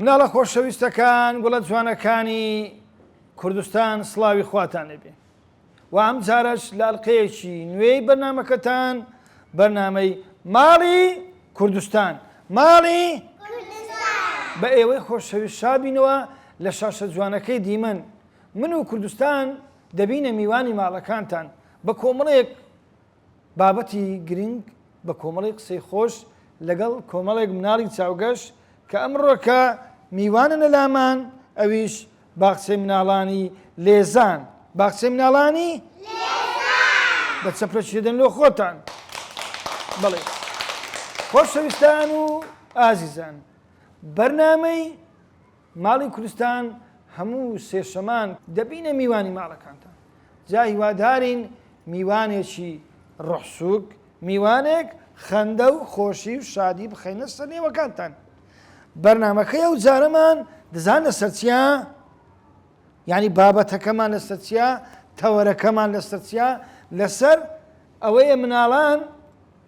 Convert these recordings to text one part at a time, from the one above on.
مناڵە خۆشەویستەکان گوڵە جوانەکانی کوردستان سڵاوی خواتان لێبێ و ئەم جارەش لە ئەڵقەیەکی نوێی بەرنامەکەتان بەرنامەی ماڵی کوردستان ماڵی بە ئێوەی خۆشەویست شابینەوە لە شاشە جوانەکەی دیمەن من و کوردستان دەبینە میوانی ماڵەکانتان بە کۆمەڵێک بابەتی گرنگ بە کۆمەڵی قسەی خۆش لەگەڵ کۆمەڵێک مناڵی چاوگەش کە ئەمڕۆکە میوانە لەلامان ئەویش باخچەی مناڵانی لێزان باخچەی مناڵانی بە چەپرەچی دەن لۆ خۆتان بەڵێ خۆشەویستان و ئازیزان بەرنامەی ماڵی کوردستان هەموو سێشەمان دەبینە میوانی ماڵەکانتان جا هیوادارین میوانێکی ڕەحسووک میوانێک خەندە و خۆشی و شادی بخەینە سەر نێوەکانتان بەرنامەکەی ئەو جارەمان دەزان لەسەر چیە یعنی بابەتەکەمان لەسەر چیە تەوەرەکەمان لەسەر چیە لەسەر ئەوەیە مناڵان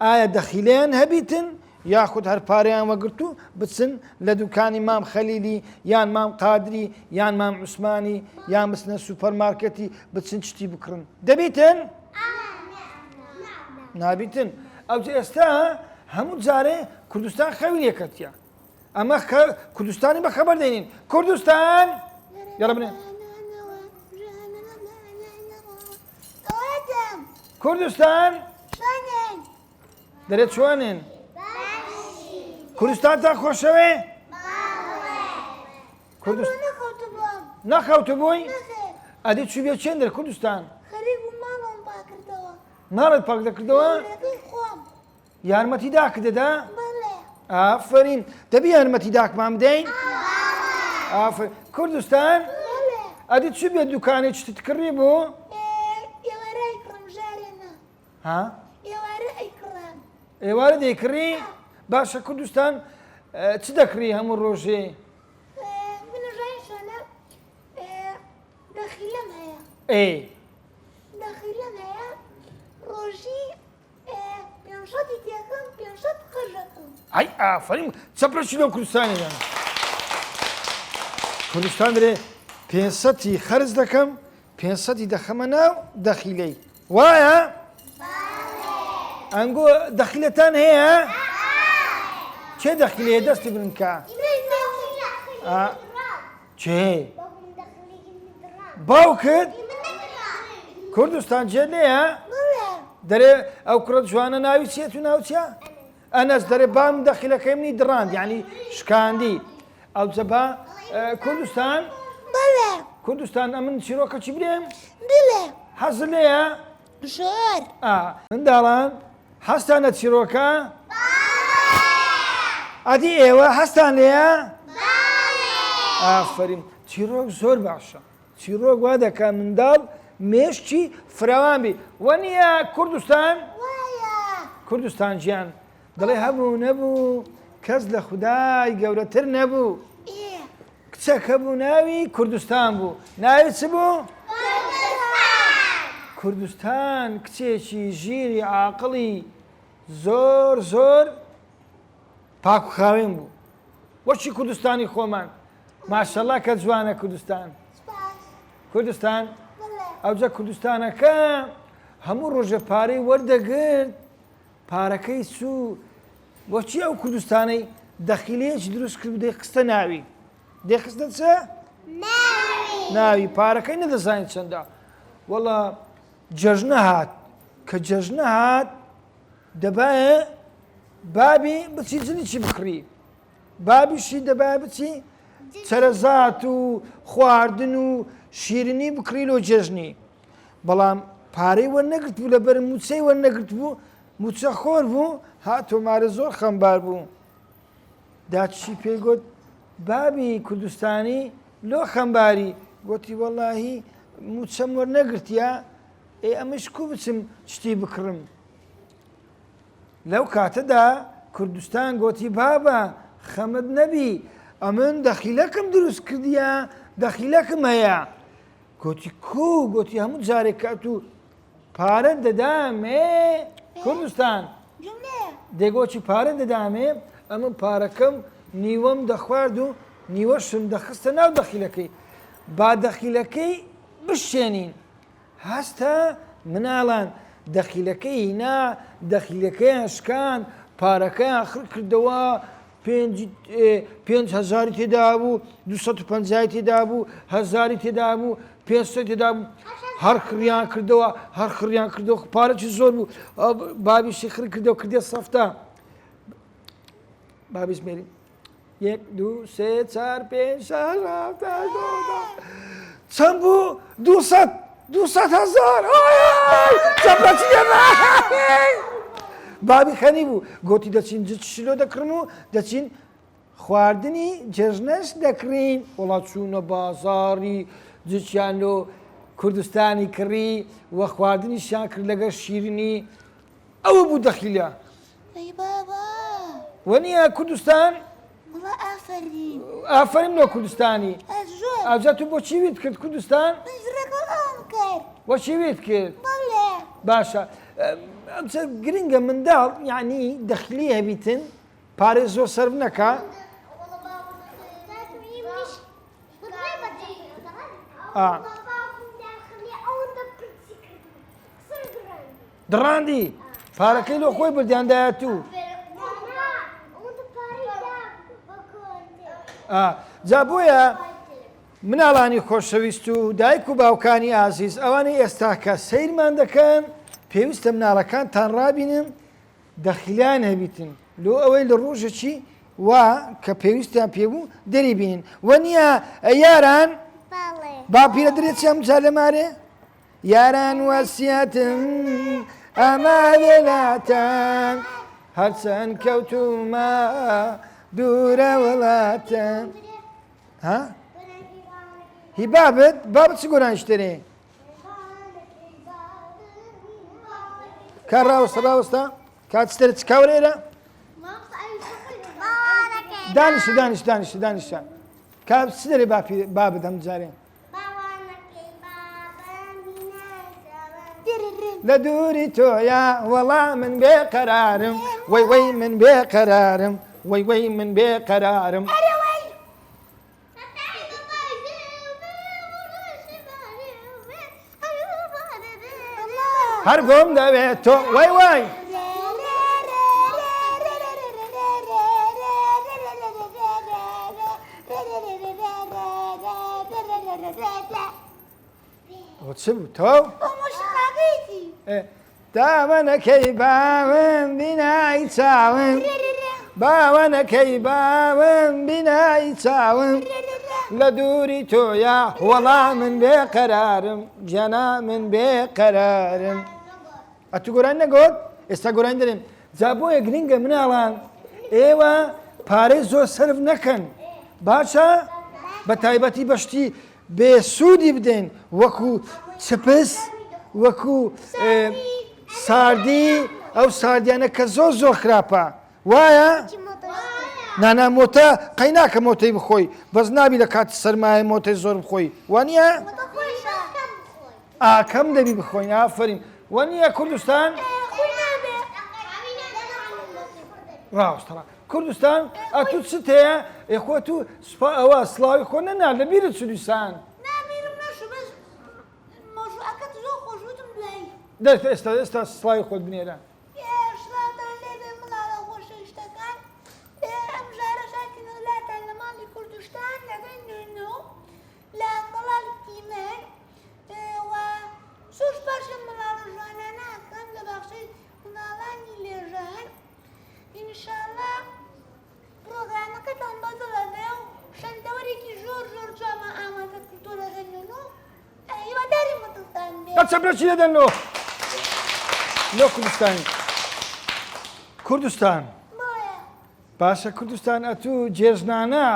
ئایا دەخیلەیان هەبیتن یاخود هەر پارەیان وەگرت و بچن لە دوکانی مام خەلیلی یان مام قادری یان مام عوسمانی یان بچنە سوپەرمارکەتی بچن چتی بکڕن دەبیتن نابیتن ئەوجا ئێستا هەموو جارێ کوردستان خەوی لێکەتیە ئەمە کوردستانی بەخەبەر دێنین کوردستان یاڵە بنێ کوردستان دەرێت چۆنن کوردستانتان خۆشەوێ نەخەوتە بووی ئەدی چوو بێ چێن دەر کوردستان ماڵت پاک دەکردەوە یارمەتی داکردەدا ئافرین دەبی یارمەتی داکمان بدەین کوردستان ئەدی چوو بێ دوکانێک چتت کڕی بوو ئێوارە دەیکڕی باشە کوردستان چ دەکڕی هەموو ڕۆژێ ئەی ئافرین چەپرەچی لەو کوردستانیدان کوردستان دەرێ 500 خەرج دەکەم 500 دەخەمە ناو دەخیلەی وایە ئەنگۆ دەخیلەتان هەیە چێ دەخیلەیە دەستی بنکە چێ باوکت کوردستان جێ لێیە دەرێ ئەو کوڕە جوانە ناوی چێت و ناوچە ئەنەس دەرێ بام دەخیلەکەی منی دڕاند یعنی شکاندی ئەو جەبا کوردستان کوردستان ئەمن چیرۆکە چی برێم حەزر لێیە زۆر منداڵان هەستانە چیرۆکە ئەدی ئێوە هەستان لێیە ئافرین چیرۆک زۆر باشە چیرۆک وا دەکە منداڵ مێشتی فراوان بی وەنیە کوردستان کوردستان گیان دەڵێ هەبوو نەبوو کەس لە خودای گەورەتر نەبوو کچەکە بوو ناوی کوردستان بوو ناوی چ بوو کوردستان کچێکی ژیری عاقڵی زۆر زۆر پاک و خاوێن بوو وەچی کوردستانی خۆمان ماشەڵڵا کە جوانە کوردستان کوردستان ئەوجا کوردستانەکە هەموو ڕۆژە پارەی وەردەگرت پارەکەی سوو بۆچی ئەو کوردستانەی دەخیلەیەکی دروست کرد دەی خستە ناوی دەیخستە چە ناوی پارەکەی نەدەزانێت چەندە وەڵا جەژنە هات کە جەژنە هات دەبایە بابی بچی جنیی بکڕی بابیشی دەبایە بچی چەرەزات و خواردن و شیرنی بکڕیلۆ جەژنی بەڵام پارەی وەرنەگرت بوو لە بەر موچەی وەرنەگرت بوو موچە خۆر بوو هاتۆمارە زۆر خەمبار بوو داچی پێی گوت بابی کوردستانی لۆ خەمباری گوتی وەڵاهی موچەم وەرنەگرتیە ئەمەش کو بچم شتی بکڕم لەو کاتەدا کوردستان گوتی بابە خەمت نەبی ئەمن دەخیلەکەم دروست کردیە دەخیلەکەم هەیە گوتی کو گوتی هەموو جارێک کات و پارە دەدامێ کوردستان دێگۆچی پارە دەدامێ ئەمە پارەکەم نیوەم دەخوارد و نیوەشم دەخستە ناو دەخیلەکەی با دەخیلەکەی بشێنین هەستە مناڵان دەخیلەکەی هینا دەخیلەکەیان شکان پارەکەیان خڕ کردەوە 5,000 تێدا بوو 250 تێدا بوو 1000 تێدا بوو 500 تێدا بوو هەر خڕیان کردەوە هەر خڕیان کردەوە پارەی زۆر بوو بابیشی خڕ کردەوە کردێ سەفتا بابیش مێری 1 2 3 4 5 6 7 8 چەند بوو 200,000 بابی خەنی بوو گوتی دەچین شلۆ دەکڕن و دەچین خواردنی جێژنەش دەکڕین وڵات چوونە بازاری جچیان و کوردستانی کڕی وە خواردنیشیان کرد لەگەر شیرنی ئەوە بوو دەخیلە وەنیە کوردستان ئافرین لە کوردستانی ئاجا تو بۆ چیویت کرد کوردستان وە چیویت کرد باشە گرنگە منداڵ یعنی دەخلی هەبیتن پارێ زۆر سەرف نەکا دڕاندی پارەکەی لۆ خۆی بردیاندایەت و جا بۆیە مناڵانی خۆشەویست و دایک و باوکانی ئازیز ئەوانەی ئێستا کە سەیرمان دەکەن پێویستە مناڵەکانتان ڕابینن دەخیلیان هەبیتن لۆ ئەوەی لە ڕۆژێکی وا کە پێویستیان پێبوو دەری بینن وە نییە یاران باپیرە درێت چەم جا لەمارێ یاران وەسیەتم ئامادەلاتان هەرچەند کەوتومە دوورە وڵاتان هی بابت چ گۆرانیشتەرێ کار ڕاوەستە کاتستەرە چ کاورێرە دانیشە کات چ دەرێ بابت ئەم جارێ لە دووری تۆیە وەڵا من بێقەرارم وەی من بێقەرارم وەی من بێقەرارم هەر بۆم دەوێت تۆ وای چ بوو تۆ داوەنەکەی باوم بینایی چاوم باوەنەکەی باوم بینایی چاوم لە دووری تۆیە وەڵا من بێقەرارم جەنا من بێقەرارم ئەتو گۆران نەگۆت ئێستا گۆران دەرێن جا بۆیە گرنگە مناڵان ئێوە پارەی زۆر سەرف نەکەن باشە بە تایبەتی بەشتی بێسوودی بدەین وەکو چپس وەکو ساردی ئەو ساردیانە کە زۆر خراپە وایە نانا مۆتە قەیناکە مۆتەی بخۆی بەس نابی لە کاتی سەرمایە مۆتەی زۆر بخۆی وانە ئاکەم دەبی بخۆین ئافرین وانە کوردستان ڕاستەڕا کوردستان ئەتو چت هەیە ئێخۆ تو سوپا ئەوە سڵاوی خۆ نەنا لەبیرت سودیسان ئێستا سڵاوی خۆت بنێرە چەپرەچی دەدەنەوە لۆ کوردستانی کوردستان باشە کوردستان ئەتوو جێژنانە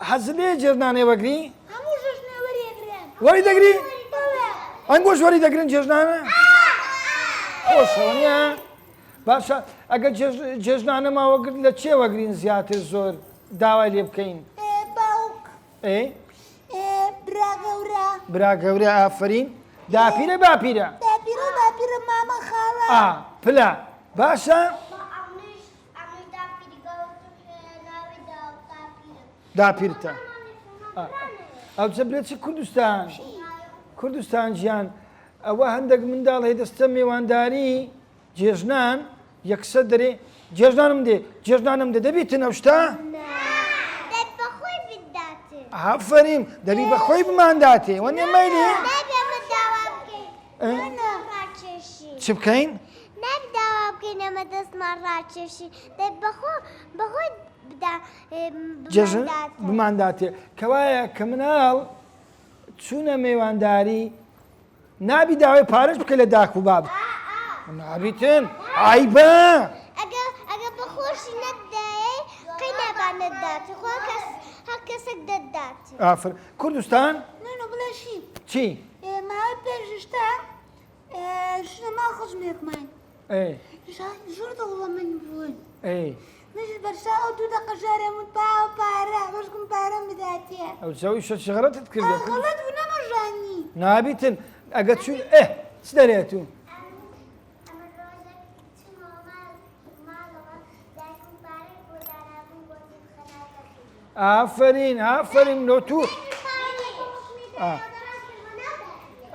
حەزت لێ جێژنانێ وەگری وەری دەگری ئەنگۆش وەری دەگرن جێژنانە خۆشەوەنیە باشە ئەگەر جێژنانە ماوەگرن لە چێ وەگرین زیاتر زۆر داوای لێ بکەین برا گەورە ئافرین داپیرە باپیرە مامە خاڵە پلە باشە داپیرتە ئەو چەبرێکی کوردستان کوردستان ژیان ئەوە هەندێک منداڵ هەیدەستە میێوانداری جێژنان یەکسە دەرێ جێژنانم دێ دەبیتن ئەو شتا ئافەرین دەبی بەخۆی بمانداتێ وە نێمەیلی چ بکەین؟ نابی داوا بکەین ئەمە دەستمان ڕاکێشی بەخۆی بمانداتێ کەوایە کە مناڵ چوونە میێوانداری نابی داوای پارەش بکە لە داک و باب نابیتن ئایبە ئەگە بەخۆشی نەدایێ قەی نابانەتداتی خۆ هەر کەسێک دەداتی ئافر کوردستان بڵێشی چی؟ ماوەی پێشتا شنەما خزمێکمان ژوور دەوڵە من بوون مش بەرسا ئەو دوو دەقە ژارەمون پاوە پارە ڕۆژگم پارەم بداتێ ئەو چاوی شەغەڵەتت کردە غەڵەت بوو نەمەژانی نابیتن ئەگە چون چ دەرێت و ئافرین نۆ تو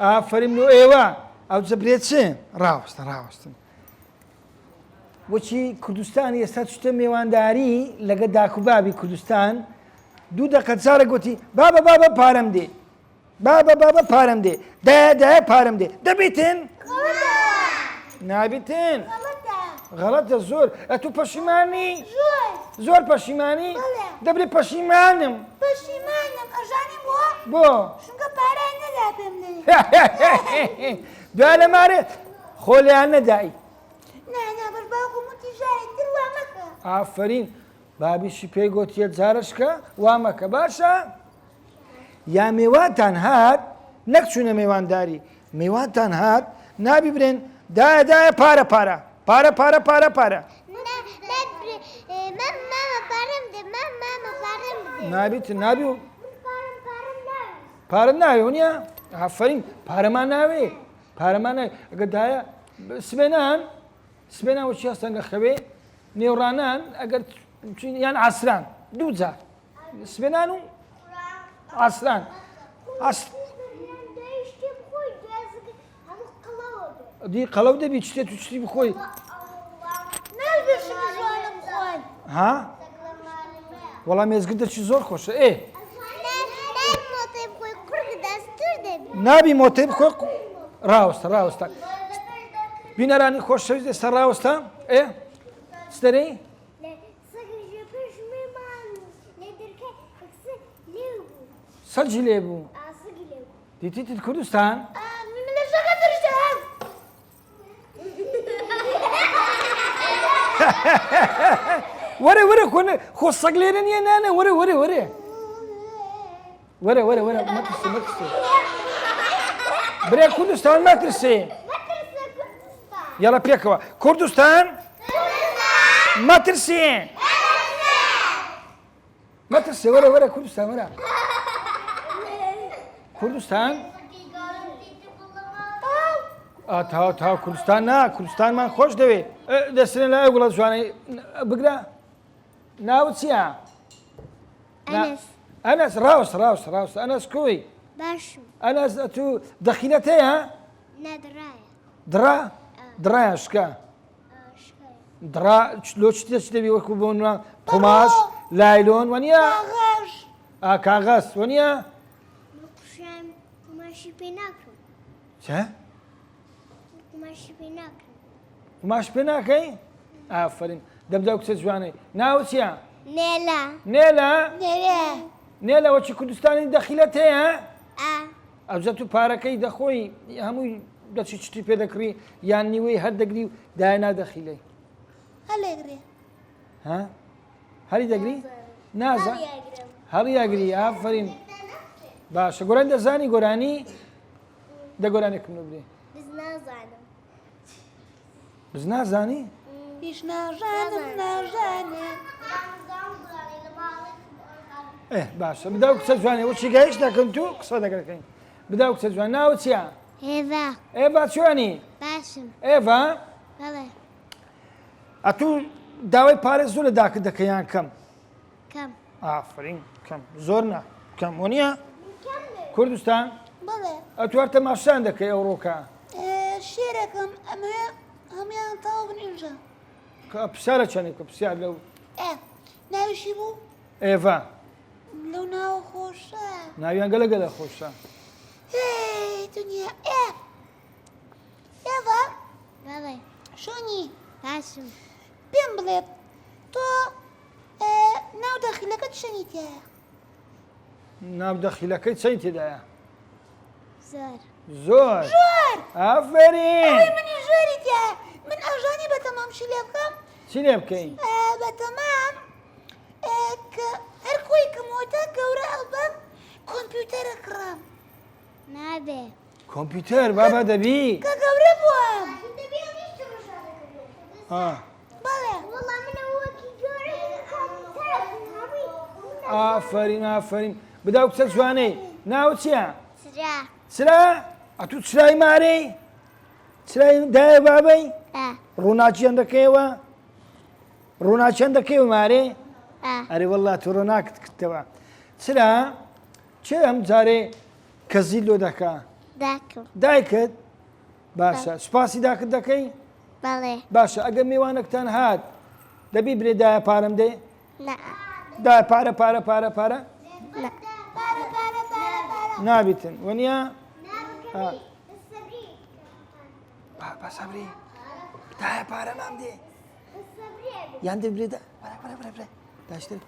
ئافرین نۆ ئێوە ئەو جەبرێت چێ ڕاوەستن وەچی کوردستان ئێستا چتە میێوانداری لەگە داکوبابی کوردستان دوو دەقە جارە گوتی بابە پارەم دێ بابە پارەم دێ دایە پارەم دێ دەبیتن نابیتن غەڵەتە زۆر ئەتو پەشیمانی زۆر پەشیمانی دەبرێ پەشیمانم ئەژانی بۆ چونکە پارای نەدا پێم دوای لەمارێ خۆلیان نەدایی ئافرین بابیشی پێی گوتیە جارشکە وامەکە باشە یا میواتان هات نەک چوونە میێوانداری میواتان هات نابی برێن دایە پارە نابیتن نابی و پارە ناوێ وەنیە ئافرین پارەمان ناوێ ئەگە دایە سبێنان وەچی هەستن لە خەوێ نێوڕانان ئەگەر یان عاسران دوو جار سبێنان و عاسران دی قەڵەو دەبی چتێت و چتی بخۆی ها وەڵام ێزگرتە چی زۆر خۆشە نابی مۆتەی بخۆی ڕاوەستە بینەرانی خۆشەویست ئێستا ڕاوەستە چ دەرێ؟ سەرجی لێ بوو دیتیت کوردستان؟ وەرە خۆ سەگ لێرە نییە نانە وەرە مەترسێ برێ کوردستان مەترسێ یاڵە پێکەوە کوردستان مەترسێ وەرە کوردستان وەرە کوردستان تا کوردستان کوردستانمان خۆش دەوێت دەستێن لە ئەو وڵات جوانەی بگرە ناوت چییە؟ ئەنەس ڕاوەستە ئەنەس کوی ئەنەس تو دەخیلەت هەیە؟ درایە شکە درا لۆ چ دەبی وەکو بۆ قوماش لایلۆن وەنیە کاغەز وەنیە؟ چە؟ قماش پێ ناکەی؟ ئافرین دەبدا و کچە جوانەی ناوت چییە؟ نێلە وەچی کوردستانی دەخیلەت هەیە؟ ئەوجە تو پارەکەی دەخۆی هەمووی دەچی چتی پێ دەکڕی یان نیوەی هەر دەگری و دایە نادەخیلەی هەری دەگری؟ نازە هەڵی یاگری ئافرین باشە گۆران دەزانی گۆرانی دەگۆرانێکم نبرێ بز نازانی؟ هیچ ناژانم باشە بدا و کچە جوانێ وەچی گەیشت دەکەن تو قسە دەگەکەین بدا و کچە جوان ناوت چییە؟ ئێڤا چۆنی؟ ئێڤا؟ ئەتوو داوای پارێز زۆر لە داکرد دەکەیان کەم ئافرین کەم زۆرنا کەم وەنیە کوردستان بەڵێ ئەتوار تەماشان دەکەی ئەوڕۆکە شێرەکەم ئەمە هەمیان تاو بن ئینجا پرسیارە چەندێک کە پرسیار لەو ناویشی بوو ئێڤا لەو ناوە خۆشە ناویان گەلە خۆشە دنیا ئێڤا بەڵێ شۆنی باشم پێم بڵێت تۆ ناو داخیلەکەت شەنیتیایە ناو دەخیلەکەی چەند تێدایە زۆر زۆر زۆر ئافرین منی زۆری تایە من ئەژانی بە تەمام چی لێ بکەم چی لێ بکەین بە تەمام کە هەر خۆی کەمەوەتە گەورە ئەڵبەم کۆمپیوتەرە کڕام نابێ کۆمپیوتەر بابا دەبی کە گەورە بووم بەڵێ وەڵام منە وەکی جۆرە ئافرین بدا کچە جوانەی ناو چییە سرا چرا ئەتو چرای مارەی چرای دایە بابەی ڕووناچیان دەکەیەوە ڕووناچیان دەکەیەوە مارێ ئەرێ وەڵا تۆ ڕۆناکت کردەوە چرا چێ ئەم جارێ کەزی لۆ دەکا داکەم دایکت باشە سوپاسی داکت دەکەی بەڵێ باشە ئەگەر میوانەکتان هات دەبی برێ دایە پارەم دێ نە دایە پارە نە نابیتن وەنیە بەسەبری دایە پارە مام دێ یان دەبرێدا داشتر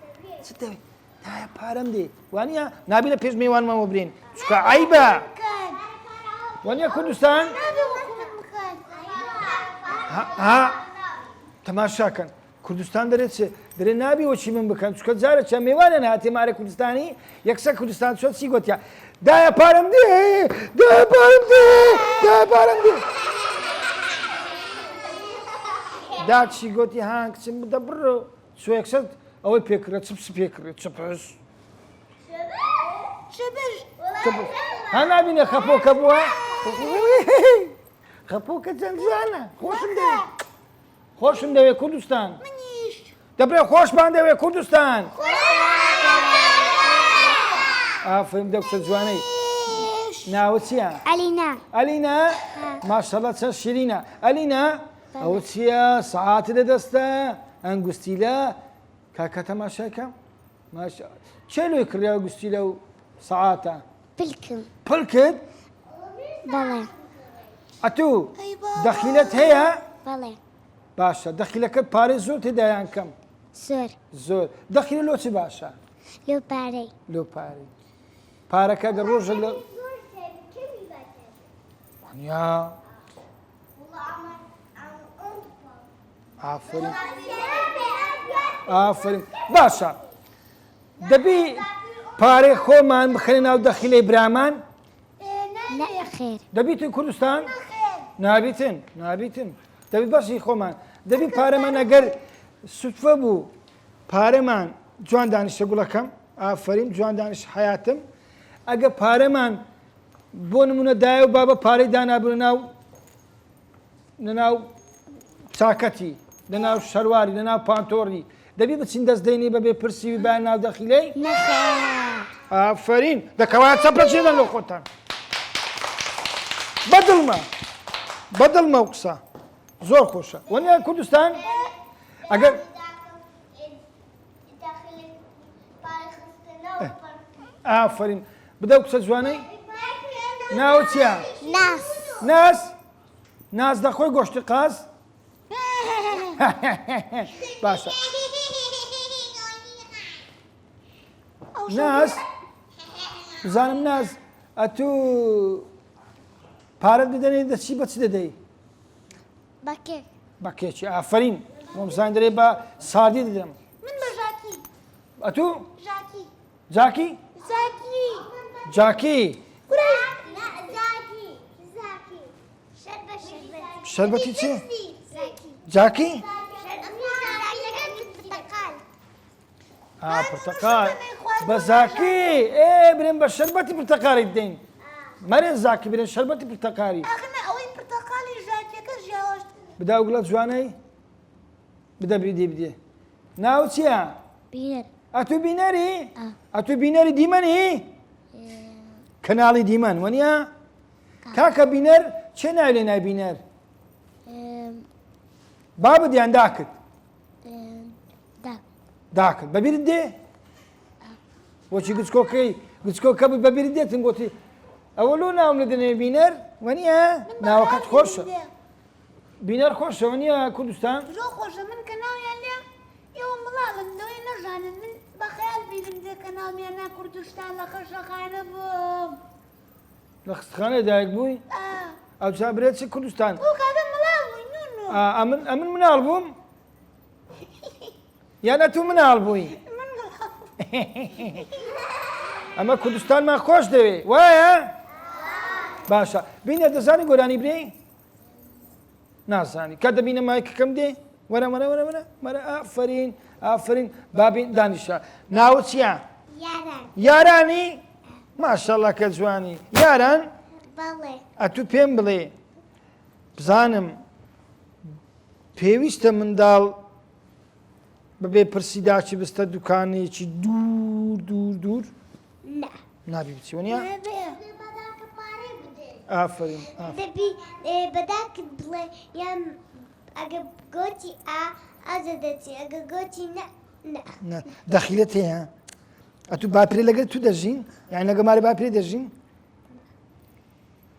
چ دەوێت دایە پارەم دێ وانە نابی لە پێش میوانمەوە برین چکە عیبە وانە کوردستان تەماشاکەن کوردستان دەرێت چ دەرێ نابی وەچی من بکەن چکە جارە چە میوانە هاتێ مارە کوردستانی یەکسە کوردستان چۆ چی گوتیا دایە پارەم دێ دایە پارەم دێ داچی گوتی هان کچم بدە بڕۆ چۆ یەکسە ئەوەی پێکرێت چپس پێکرێت چپس ها نبینە خەپۆکە بووە خەپۆکە چەند جوانە خۆشم دەوێت کوردستان دەبرێت خۆشمان دەوێت کوردستان ئافرین دە کچە جوانەی ناوە چییە ئەلینا ماشەڵڵا چەند شیرینە ئەلینا ئەوە چییە سەعاتە لەدەستە ئەنگوستیلە کاکە تەماشاکەم چێ لۆی کڕیا گوستیلە و سەعاتە پڵ کرد بەڵێ ئەتوو دەخیلەت هەیە بەڵێ باشە دەخیلەکەت پارەی زۆر تێدایان کەم زۆر دەخیلە لۆ چی باشە لەو پارەی لۆ پارەی پارەکە گە ڕۆژە لە وانیا ئافرین باشە دەبی پارەی خۆمان بخەنە ناو دەخیلەی برامان خێر دەبیتن کوردستان نابیتن دەبی بەشی خۆمان دەبی پارەمان ئەگەر سوتفە بوو پارەمان جوان دانیشتە گوڵەکەم ئافرین جوان دانیش حیاتم ئەگە پارەمان بۆ نمونە دایە و بابە پارەی دانابوو لەناو چاکەتی لەناو شەرواری لەناو پانتۆڕی دەبی بچین دەست دەینی بەبێ پرسیوی با ناو دەخیلەی ئافرین دەکەوایە چەپرەچێدەن لە خۆتان بەدڵمە و قسە زۆر خۆشە وەنیا کوردستان ئەگەر ئافرین بدە و قسە جوانەی ناوە چییە ناز دەخۆی گۆشتی قاز باشە ناز بزانم ناز ئەتوو پارەت بدەنێ دەچی بە چ دەدەی بە کێکی ئافرین مۆمزان دەرێ بە سادی دەدەم من بە ژاکی ئەتوو ژاکی جاکی شەربەتی چی جاکی پرتەقال بە زاکی برێن بە شەربەتی پرتەقالی بدەین مەرێن زاکی برێن شەربەتی پرتەقالی ئەوەی پرتەقالی ژاکیەکە ژیاوەشت بدا و گوڵە جوانەی بدە بدێ ناو چییە ئەتو بینەری ئەتو بینەری دیمەنی کەناڵی دیمەن وەنیە کاکە بینەر چێ ناوی لێ نای بینەر با بدیان داکرد داکرد بەبیرت دێ بۆچی گچکۆکە بەبیرت دێتن گوتی ئەوە لۆ ناوم لە دەنێ بینەر وەنیە ناوەکەت خۆشە بینەر خۆشە وەنیە کوردستان زۆر خۆشە من کە ناویان لێ ئێوە مڵاڵن لەوەی نەژانن من بە خەیال بیرم دێ کە ناومیانە کوردستان لە خەشەخانە بووم لە خستخانە دایک بووی ئەو چابرێت چ کوردستان ئەو کاتە مڵاڵ بووی نونو ئەمن مناڵ بووم یانە تو مناڵ بووی من ئەمە کوردستانمان خۆش دەوێ وایە باشە بینە دەزانی گۆرانی برێ نازانی کات دەبینە مایکەکەم دێ وەرە وەرە وەرە وەرە وەرە ئافرین ئافرین بابین دانیشە ناوت چییە یارانی ماشەڵڵا کە جوانی یاران ئەتوو پێم بڵێ بزانم پێویستە منداڵ بەبێ پرسیداچی بستە دوکانێکی دوور نابی بچی وەنیە ئافرین بەداکت بڵێ یان ئەگە گۆتی ئازە دەچی ئەگە گۆتی دەخیلت هەیە ئەتو باپرێ لەگەر تو دەژین یان لەگە مارە باپرێ دەژین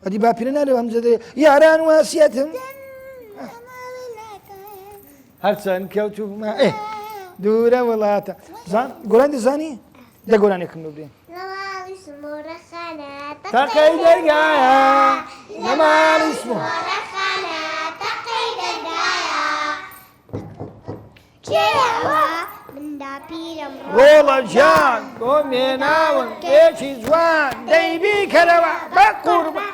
ئەدی باپیرە نارێ ئەم جدێ یاران واسیەتم هەرچەند کەوتومە دوورە وڵاتە گۆران دەزانی دە گۆرانێکم ببرێن تەقەی دەرگایە نەماڵی سمۆ ڕۆڵە جان بۆ مێناون پێکی جوان دەیبی کەرەوە بە قوربە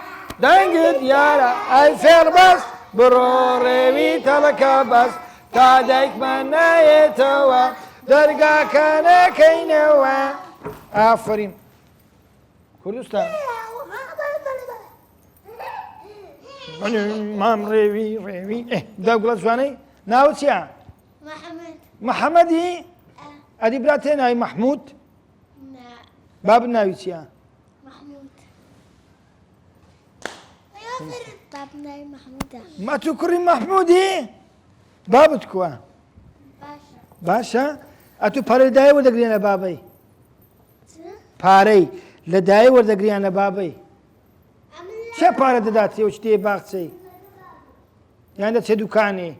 دەنگت یارە ئەی فێڵ بەس بڕۆ ڕێوی تەڵەکە بەس تا دایکمان نایێتەوە دەرگاکانەکەینەوە ئافرین کوردستان مام ڕێوی دەگوڵە جوانەی ناوت چییە محەممەدی ئەدی براتێ ناوی مەحموود باب ناوی چییە ماتو کوڕی مەحموودی بابت کووە باشە ئەتو پارەی دایە وەردەگرێنە بابەی پارەی لە دایە وەردەگریانە بابەی چه پارە دەداتێ شتێ باخچەی یان دەچێ دوکانێ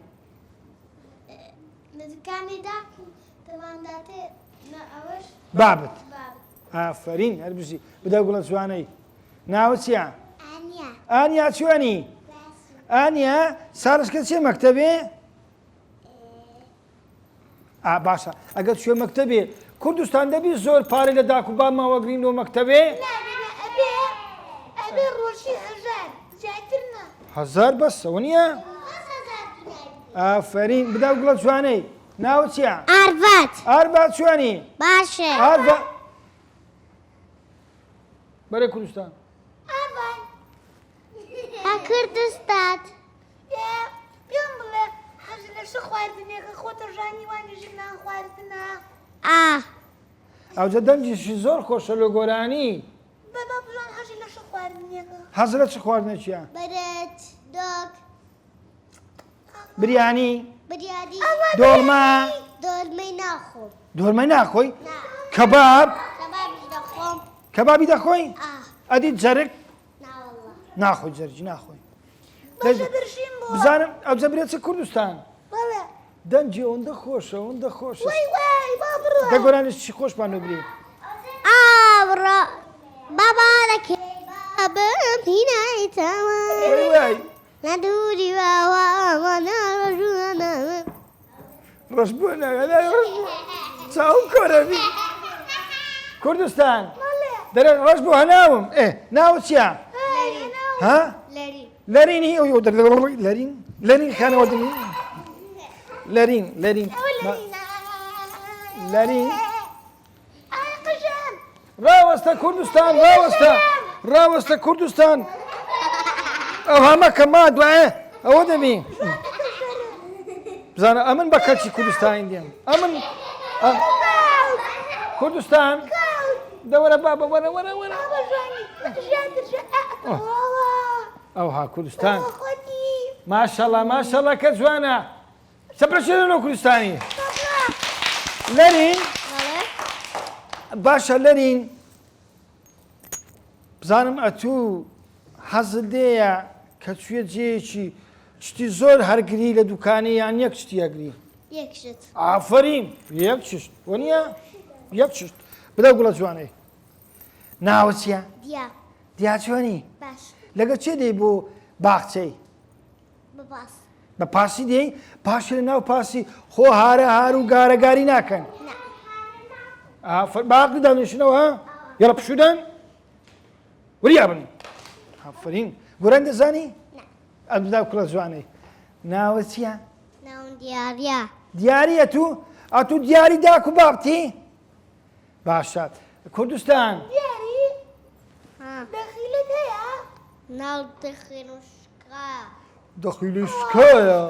بابت ئافرین هەر بژی بدە گوڵە جوانەی ناوت چییە ئانیا چوێنی ئانیا ساڵشکە چێ مەکتەبێ باشە ئەگەر شوێ مەکتەبێ کوردستان دەبی زۆر پارەی لە داک و باماوەگرینەوە مەکتەبێ هەزار بەسەوە نییە ئافرین بدە گوڵە جوانەی ناوت چییە ئاربات چوێنی باشە بەرێ کوردستان کوردستان پێم بڵێ حەز لە ش خواردنێکە خۆتە ژانی وانیژی نان خواردنە ئەوجە دەنجیشی زۆر خۆشە لە گۆرانی بەبا بڵان حەزی لە ش خواردنێکە حەز لە چ خواردنە چییە برێت دۆک بریانی بریانی دۆڵما دۆڵمەی ناخۆم دۆڵمەی ناخۆی کەباب کەبابی دەخۆم کەبابی دەخۆی ئەدی جەرگ ناخۆی جەرجی ناخۆی بزانم ئەوجە برێت چ کوردستان دەنجی ئەوەندە خۆشە ئەوەندە خۆشە دە گۆرانیش چی خۆشمان بگرێ ئاڕە بابارەکە بابم هینایتەوە لە دووری ڕۆژ بووە ناگەدای ڕۆژ بووە چاو کۆرەبی کوردستان دەرێ ڕۆژ بوو هەناوم ناوت چییە ها لەرینی لەرین خانەوە دنی لەرین ڕاوەستە کوردستان ڕاوەستە کوردستان ئەو هەمە کەما دوایە ئەوە دەبی بزانە ئەمن بە کەلکی کوردستانی دێم ئەمن کوردستان دەوەرە بابە وەرە وەرە وەرە ئەوها کوردستان ماشەڵڵا ماشەڵڵا کە جوانە چەپرەشێنەوە کوردستانی لەرین باشە لەرین بزانم ئەتوو حەزت لێیە کە چوێ جێیەکی شتی زۆر هەرگری لە دوکانی یان یەک شتی هەگری یەکشت ئافرین یەک شت وەنیە یەک شت بدە گوڵە جوانەی ناوە چییە؟ دیا دیا چۆنی؟ باش لەگەڵ چێ دەی بۆ باخچەی؟ بەباس بە پاسی دێی پاشە لە ناو پاسی خۆ هارە هار و گارەگاری ناکەن باقی دانیشتنەوە یاڵە پشودان وەریا بن ئافرین گۆران دەزانی؟ ئەبدا کوڵە جوانەی ناوە چییە؟ ناون دیارە دیاریە تو دیاری داک و بابتی؟ باشە کوردستان دەخیلت هەیە؟ ناو دەخێنوشکە دەخیلشکایە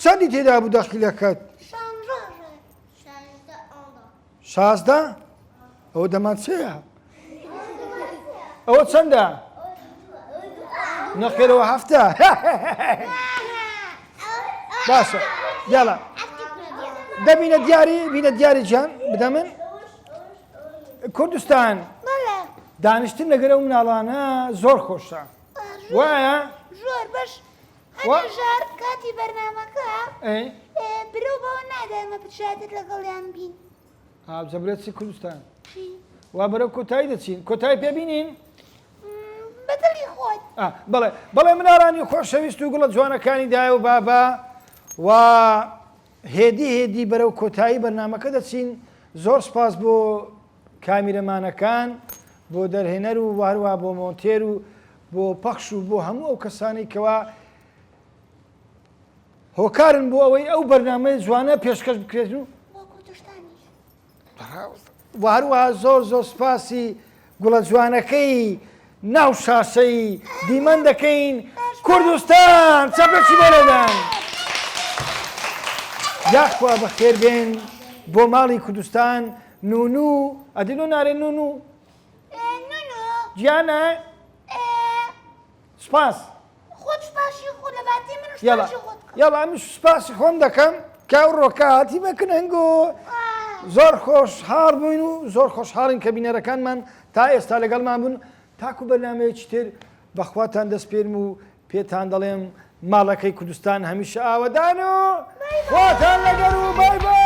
چەندی تێدا بوو دەخیلەکەت؟ شازدە؟ ئەوە دەمان چێە؟ ئەوە چەندە؟ نەخێرەوە هەفتە باشە یاڵە دەبینە دیاری بینە دیاری گیان بدە من کوردستان دانیشتن لەگەر ئەو مناڵانە زۆر خۆشە وایە؟ زۆر باش هەژار کاتی بەرنامەکە برۆ بەوە نادەمە پچاتت لەگەڵیان بین جەبرەتی کوردستان وا بەرەو کۆتایی دەچین کۆتایی پێبینین؟ بەدڵی خۆت بەڵێ مناڵانی خۆشەویست و گوڵە جوانەکانی دایە و بابا و هێدی بەرەو کۆتایی بەرنامەکە دەچین زۆر سپاس بۆ کامیرەمانەکان بۆ دەرهێنەر و هەروە بۆ مۆنتێر و بۆ پەخش و بۆ هەموو ئەو کەسانی کەوا هۆکارن بۆ ئەوەی ئەو بەرنامەی جوانە پێشکەش بکرێت و هەروەها زۆر سپاسی گوڵە جوانەکەی ناو شاسەی دیمەن دەکەین کوردستان چەپێکی بەرەدان یاخوا بەخێر بێن بۆ ماڵی کوردستان نونو ئەدینۆ نارێ نونو گیانە سپاس خۆت سپاسی خۆ لە باتی من یاڵە سپاسی خۆت یاڵە ئەمیش سپاسی خۆم دەکەم کاو ڕۆکە هاتی بەکنەنگۆ زۆر خۆشحاڵ بووین و زۆر خۆشحاڵین کە بینەرەکانمان تا ئێستا لەگەڵمان بوون تاکو بەرنامەیەکی تر بەخواتان دەست پێرم و پێتان دەڵێم ماڵەکەی کوردستان هەمیشە ئاوەدان و خواتان لەگەڵ و بای بای